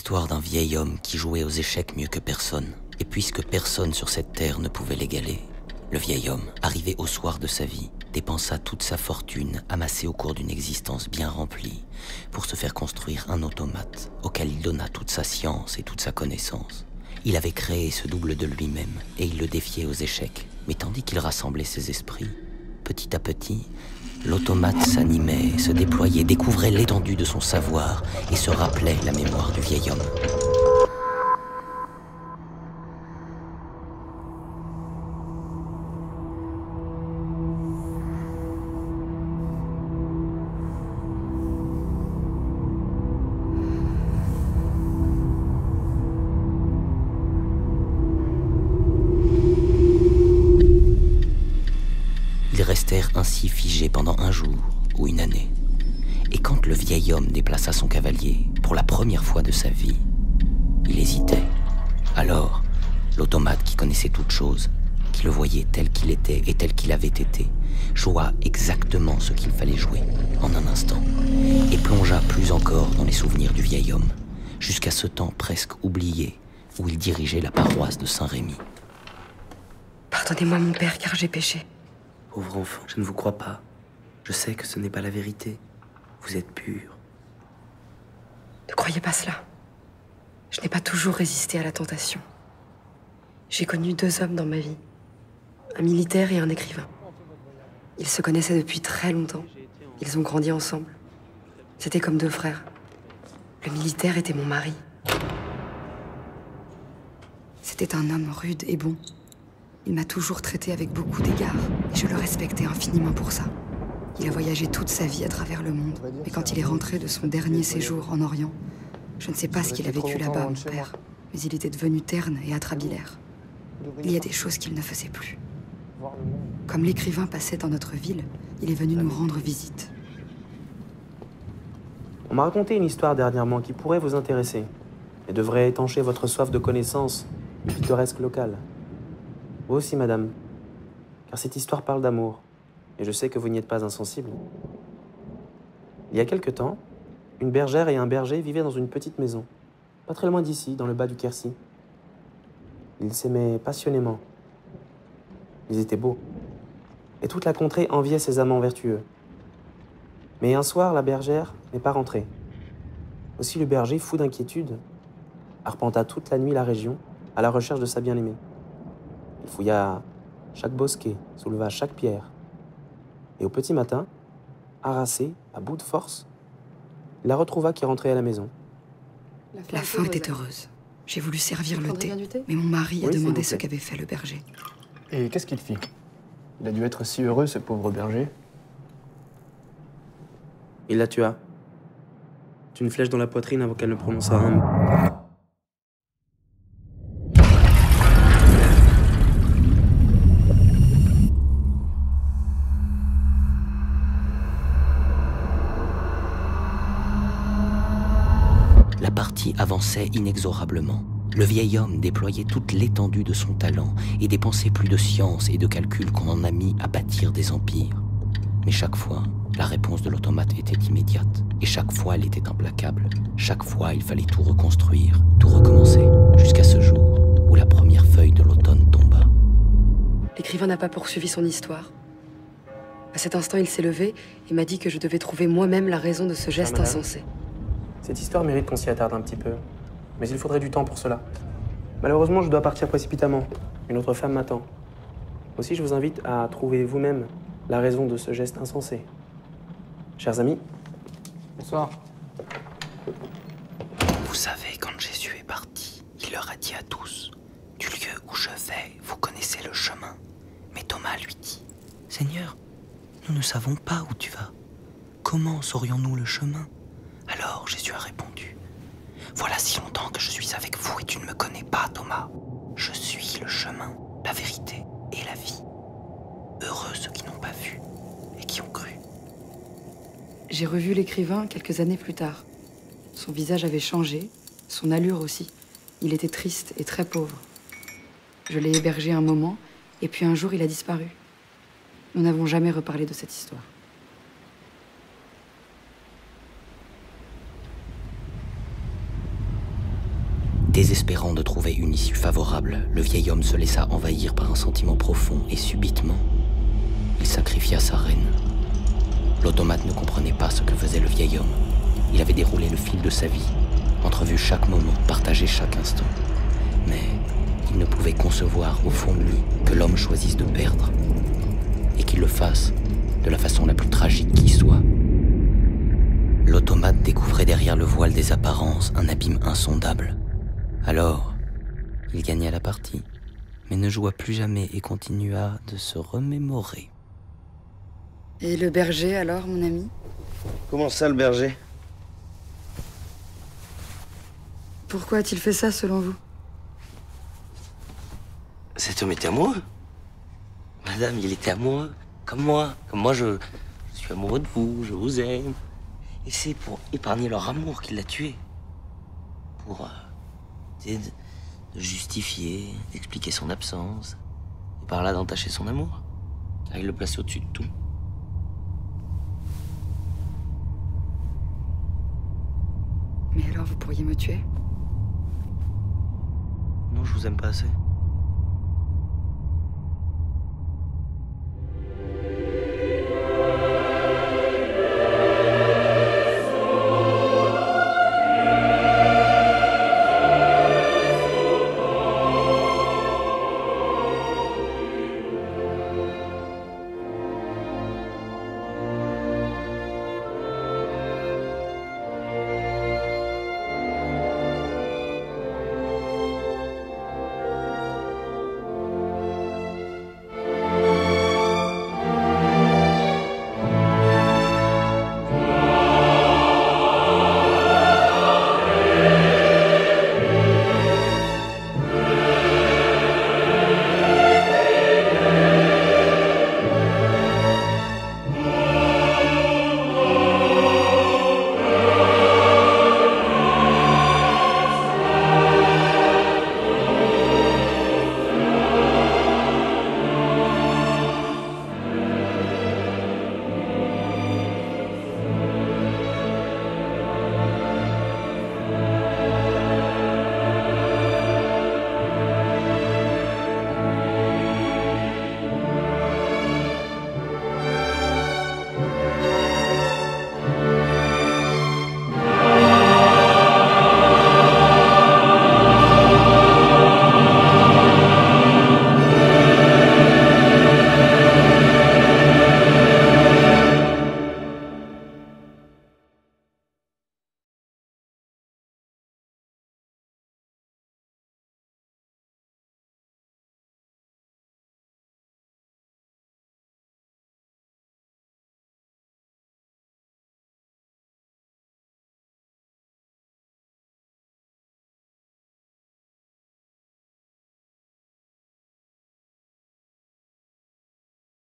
l'histoire d'un vieil homme qui jouait aux échecs mieux que personne. Et puisque personne sur cette terre ne pouvait l'égaler, le vieil homme, arrivé au soir de sa vie, dépensa toute sa fortune amassée au cours d'une existence bien remplie pour se faire construire un automate auquel il donna toute sa science et toute sa connaissance. Il avait créé ce double de lui-même et il le défiait aux échecs. Mais tandis qu'il rassemblait ses esprits, petit à petit, l'automate s'animait, se déployait, découvrait l'étendue de son savoir et se rappelait la mémoire du vieil homme. Ils restèrent ainsi figés pendant un jour ou une année. Et quand le vieil homme déplaça son cavalier pour la première fois de sa vie, il hésitait. Alors, l'automate qui connaissait toutes choses, qui le voyait tel qu'il était et tel qu'il avait été, joua exactement ce qu'il fallait jouer en un instant et plongea plus encore dans les souvenirs du vieil homme, jusqu'à ce temps presque oublié où il dirigeait la paroisse de Saint-Rémy. Pardonnez-moi mon père, car j'ai péché. Pauvre enfant, je ne vous crois pas. Je sais que ce n'est pas la vérité. Vous êtes pur. Ne croyez pas cela. Je n'ai pas toujours résisté à la tentation. J'ai connu deux hommes dans ma vie. Un militaire et un écrivain. Ils se connaissaient depuis très longtemps. Ils ont grandi ensemble. C'était comme deux frères. Le militaire était mon mari. C'était un homme rude et bon. Il m'a toujours traité avec beaucoup d'égards, et je le respectais infiniment pour ça. Il a voyagé toute sa vie à travers le monde, mais quand il est rentré de son dernier séjour en Orient, je ne sais pas ce qu'il a vécu là-bas, mon père, mais il était devenu terne et atrabilaire. Il y a des choses qu'il ne faisait plus. Comme l'écrivain passait dans notre ville, il est venu nous rendre visite. On m'a raconté une histoire dernièrement qui pourrait vous intéresser et devrait étancher votre soif de connaissances du pittoresque local. Vous aussi, madame, car cette histoire parle d'amour, et je sais que vous n'y êtes pas insensible. Il y a quelque temps, une bergère et un berger vivaient dans une petite maison, pas très loin d'ici, dans le bas du Quercy. Ils s'aimaient passionnément. Ils étaient beaux, et toute la contrée enviait ces amants vertueux. Mais un soir, la bergère n'est pas rentrée. Aussi le berger, fou d'inquiétude, arpenta toute la nuit la région à la recherche de sa bien-aimée. Il fouilla chaque bosquet, souleva chaque pierre. Et au petit matin, harassé, à bout de force, il la retrouva qui rentrait à la maison. La fin était heureuse. J'ai voulu servir le thé, mais mon mari a demandé ce qu'avait fait le berger. Et qu'est-ce qu'il fit? Il a dû être si heureux, ce pauvre berger. Il la tua. D'une flèche dans la poitrine avant qu'elle ne prononçât un mot. La partie avançait inexorablement. Le vieil homme déployait toute l'étendue de son talent et dépensait plus de science et de calcul qu'on en a mis à bâtir des empires. Mais chaque fois, la réponse de l'automate était immédiate. Et chaque fois, elle était implacable. Chaque fois, il fallait tout reconstruire, tout recommencer, jusqu'à ce jour où la première feuille de l'automne tomba. L'écrivain n'a pas poursuivi son histoire. À cet instant, il s'est levé et m'a dit que je devais trouver moi-même la raison de ce geste insensé. Cette histoire mérite qu'on s'y attarde un petit peu, mais il faudrait du temps pour cela. Malheureusement, je dois partir précipitamment. Une autre femme m'attend. Aussi, je vous invite à trouver vous-même la raison de ce geste insensé. Chers amis. Bonsoir. Vous savez, quand Jésus est parti, il leur a dit à tous, « Du lieu où je vais, vous connaissez le chemin. » Mais Thomas lui dit, « Seigneur, nous ne savons pas où tu vas. Comment saurions-nous le chemin ?» Alors Jésus a répondu, « Voilà si longtemps que je suis avec vous et tu ne me connais pas, Thomas. Je suis le chemin, la vérité et la vie. Heureux ceux qui n'ont pas vu et qui ont cru. » J'ai revu l'écrivain quelques années plus tard. Son visage avait changé, son allure aussi. Il était triste et très pauvre. Je l'ai hébergé un moment, et puis un jour il a disparu. Nous n'avons jamais reparlé de cette histoire. Désespérant de trouver une issue favorable, le vieil homme se laissa envahir par un sentiment profond et subitement, il sacrifia sa reine. L'automate ne comprenait pas ce que faisait le vieil homme. Il avait déroulé le fil de sa vie, entrevu chaque moment, partagé chaque instant. Mais il ne pouvait concevoir au fond de lui que l'homme choisisse de perdre, et qu'il le fasse de la façon la plus tragique qui soit. L'automate découvrait derrière le voile des apparences un abîme insondable. Alors, il gagna la partie, mais ne joua plus jamais et continua de se remémorer. Et le berger, alors, mon ami? Comment ça, le berger? Pourquoi a-t-il fait ça, selon vous? Cet homme était amoureux. Madame, il était amoureux. Comme moi. Comme moi, je suis amoureux de vous, je vous aime. Et c'est pour épargner leur amour qu'il l'a tué. Pour de justifier, d'expliquer son absence. Et par là d'entacher son amour. Car il le plaçait au-dessus de tout. Mais alors, vous pourriez me tuer? Non, je vous aime pas assez.